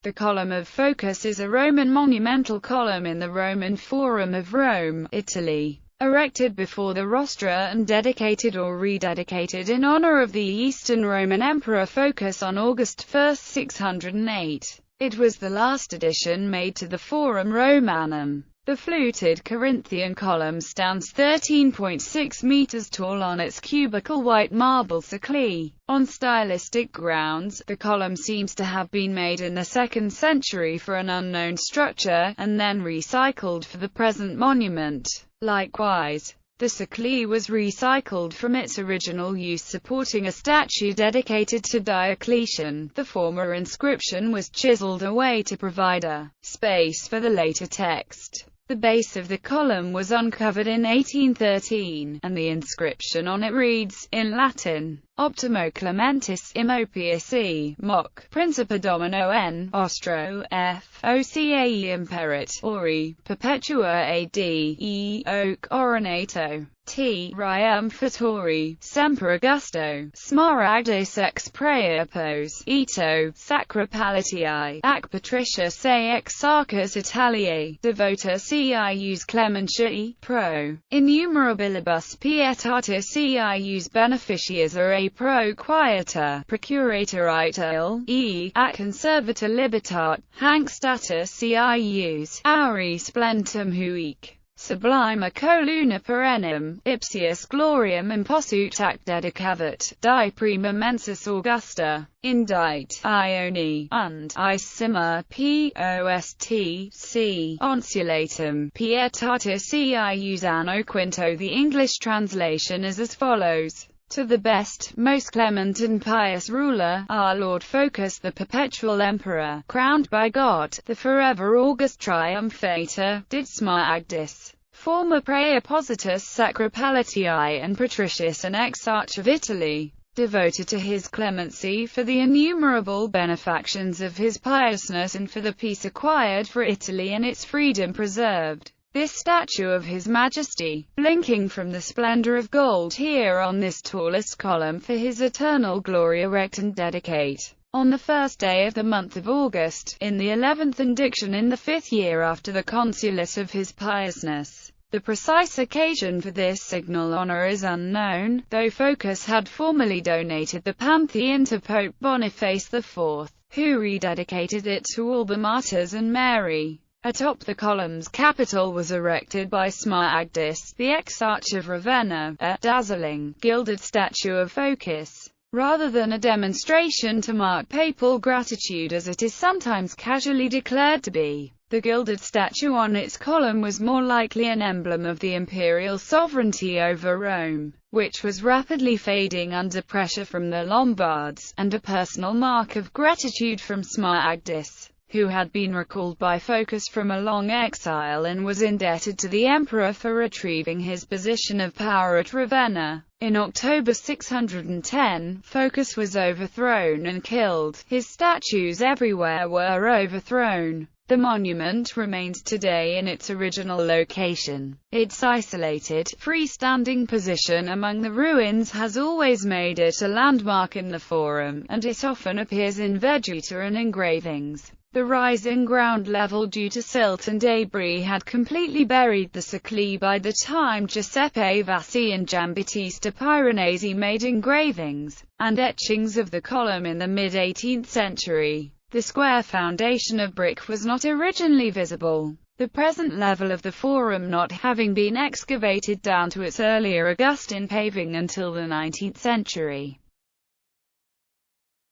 The column of Phocas is a Roman monumental column in the Roman Forum of Rome, Italy, erected before the rostra and dedicated or rededicated in honor of the Eastern Roman Emperor Phocas on August 1, 608. It was the last addition made to the Forum Romanum. The fluted Corinthian column stands 13.6 meters tall on its cubical white marble socle. On stylistic grounds, the column seems to have been made in the 2nd century for an unknown structure, and then recycled for the present monument. Likewise, the socle was recycled from its original use supporting a statue dedicated to Diocletian. The former inscription was chiseled away to provide a space for the later text. The base of the column was uncovered in 1813, and the inscription on it reads, in Latin, Optimo Clementis Immopius Moc Principe Domino N Ostro F Ocae Imperit Ori Perpetua ad Oc Orinato T Triumphatori Semper Augusto Smaragdus ex Praepos Ito Sacra Palatii ac Patricia se ex Sarcas Italiae Devota cius Clementia pro innumerabilibus pietatis cius beneficias are pro quieta procurator itil ac conservata libertat hanc status cius auri splentum huic sublima coluna perennium ipsius gloriam impossut ac dedicavat die prima mensis Augusta indite Ione und Isima postc onsulatum pietatis cius anno quinto. The English translation is as follows. To the best, most clement and pious ruler, our Lord Phocas the perpetual emperor, crowned by God, the forever august triumphator, did Smaragdus, former praepositus Sacra Palatii and Patricius and ex-arch of Italy, devoted to his clemency for the innumerable benefactions of his piousness and for the peace acquired for Italy and its freedom preserved. This statue of His Majesty, blinking from the splendor of gold here on this tallest column for His eternal glory erect and dedicate, on the 1st day of the month of August, in the 11th indiction in the 5th year after the consulate of His piousness. The precise occasion for this signal honor is unknown, though Phocas had formerly donated the Pantheon to Pope Boniface IV, who rededicated it to all the martyrs and Mary. Atop the column's capital was erected by Smaragdus, the ex-arch of Ravenna, a dazzling, gilded statue of Phocas. Rather than a demonstration to mark papal gratitude as it is sometimes casually declared to be, the gilded statue on its column was more likely an emblem of the imperial sovereignty over Rome, which was rapidly fading under pressure from the Lombards, and a personal mark of gratitude from Smaragdus, who had been recalled by Phocas from a long exile and was indebted to the emperor for retrieving his position of power at Ravenna. In October 610, Phocas was overthrown and killed. His statues everywhere were overthrown. The monument remains today in its original location. Its isolated, freestanding position among the ruins has always made it a landmark in the Forum, and it often appears in vegeta and engravings. The rising ground level due to silt and debris had completely buried the socle by the time Giuseppe Vassi and Giambattista Piranesi made engravings and etchings of the column in the mid-18th century. The square foundation of brick was not originally visible, the present level of the Forum not having been excavated down to its earlier Augustan paving until the 19th century.